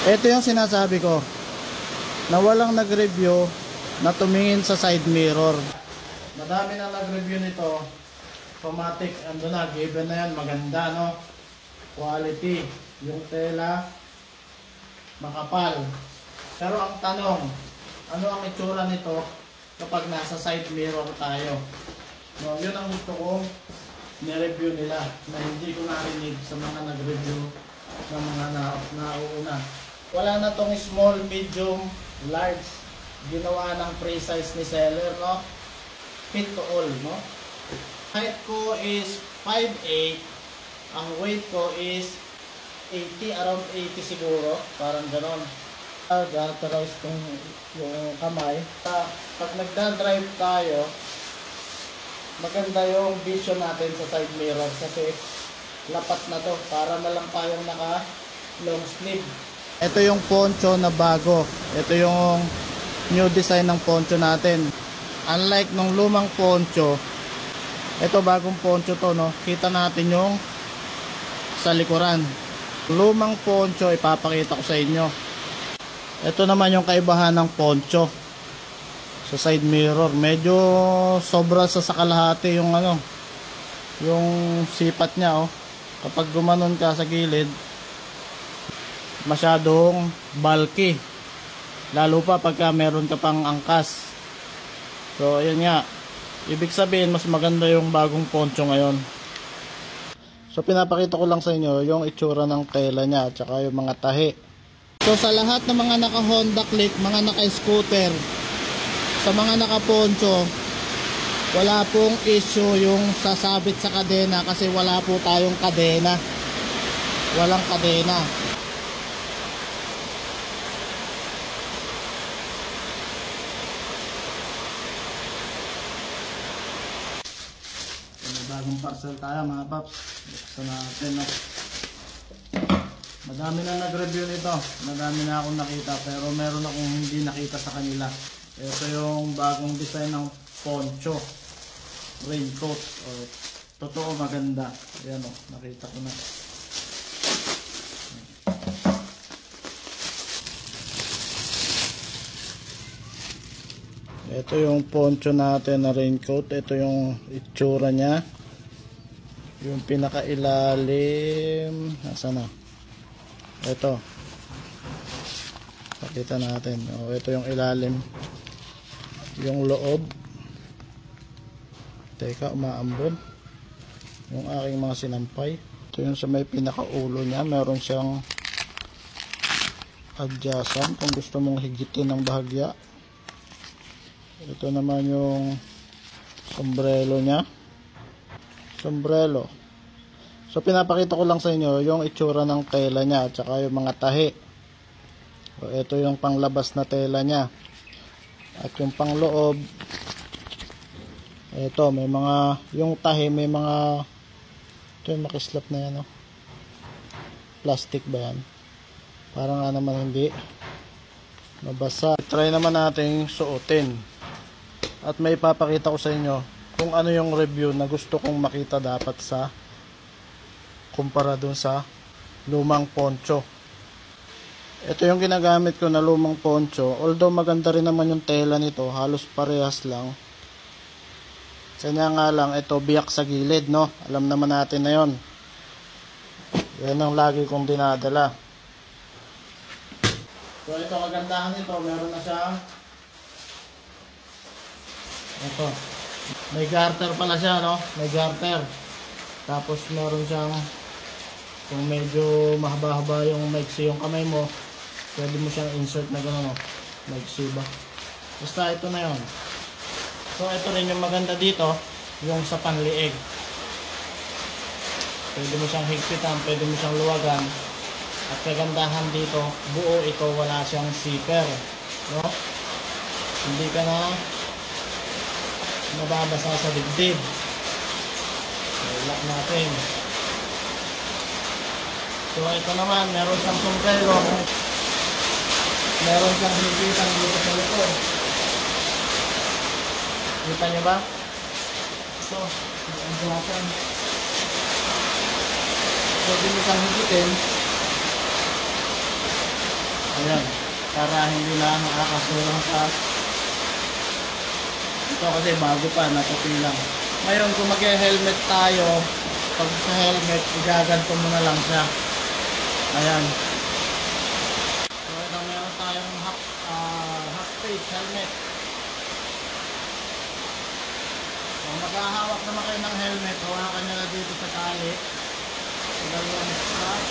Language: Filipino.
Ito yung sinasabi ko na walang nag-review na tumingin sa side mirror. Madami na nag-review nito. Automatic, ando na, given na yan, maganda, no? Quality, yung tela makapal. Pero ang tanong, ano ang itsura nito kapag nasa side mirror tayo? No, yun ang gusto kong ni-review nila na hindi ko narinig sa mga nag-review ng mga nauuna. Wala na tong small, medium, large. Ginawa ng pre-size ni seller, no? Fit to all, no? Height ko is 5'8". Ang weight ko is 80, around 80 siguro. Parang ganon. Gantarize yung kamay. Pag nagda-drive tayo, maganda yung vision natin sa side mirror kasi lapat na to. Para na lang tayong naka long sleeve. Ito yung poncho na bago. Ito yung new design ng poncho natin. Unlike nung lumang poncho, ito bagong poncho to, no? Kita natin yung sa likuran. Lumang poncho, ipapakita ko sa inyo. Ito naman yung kaibahan ng poncho sa side mirror. Medyo sobra sa kalahati yung ano, yung sipat niya, oh. Kapag gumanon ka sa gilid, masyadong bulky. Lalo pa pagka meron ka pang angkas. So ayun nga, ibig sabihin mas maganda yung bagong poncho ngayon. So pinapakita ko lang sa inyo yung itsura ng tela nya at saka yung mga tahi. So sa lahat ng mga naka Honda Click, mga naka scooter, sa mga naka poncho, wala pong issue yung sasabit sa kadena kasi wala po tayong kadena. Walang kadena. Bagong parcel tayo mga paps. Buksan natin, no? Madami na nag-review nito. Madami na akong nakita pero meron akong hindi nakita sa kanila. Ito yung bagong design ng poncho raincoat. Totoo maganda. Ayan, oh, nakita ko na. Ito yung poncho natin na raincoat. Ito yung itsura nya. Yung pinakailalim, nasa na? Ito. Pakita natin. Ito yung ilalim. Yung loob. Teka, umaambon. Yung aking mga sinampay. Ito yung sa may pinakaulo nya. Meron siyang adjacent kung gusto mong higitin ng bahagya. Ito naman yung sombrero nya. Sombrero. So pinapakita ko lang sa inyo yung itsura ng tela nya at saka yung mga tahi. So, ito yung panglabas na tela nya. At yung pangloob, ito may mga, yung tahi may mga, ito yung makislap na yan, oh. Plastic ba yan? Parang nga naman hindi mabasa. Try naman natin suotin. At may papakita ko sa inyo kung ano yung review na gusto kong makita dapat sa kumpara dun sa lumang poncho. Ito yung ginagamit ko na lumang poncho. Although maganda rin naman yung tela nito, halos parehas lang. Kanya nga lang, ito biyak sa gilid, no? Alam naman natin na yon. Yan ang lagi kong dinadala. So ito, kagandahan nito, meron na siyang ito. May garter pala siya, no? May garter. Tapos meron siyang, kung medyo mahaba-haba yung maiksi yung kamay mo, pwede mo siyang insert na gano'n, no? Maiksi ba? Basta ito na yon. So ito rin yung maganda dito, yung sa panliig. Pwede mo siyang higpitan, pwede mo siyang luwagan. At kagandahan dito, buo ito, wala siyang zipper, no? Hindi ka na mababasa sa dibdib. Lock natin. So ito naman, meron siyang sombrero. Meron siyang higitan dito sa likod. Kita nyo ba? Ito, ang natin. Pwede mo siyang higitin. Ayan, para hindi na nakakasulang sa ito kasi bago pa, natupi lang. Ngayon kung mag-helmet tayo, pag sa helmet, igaganto mo na lang siya. Ayan. So ito meron tayong half face helmet. Kung maghahawak naman kayo ng helmet, hawakan nyo na dito sa tali. Sa dalawang strap.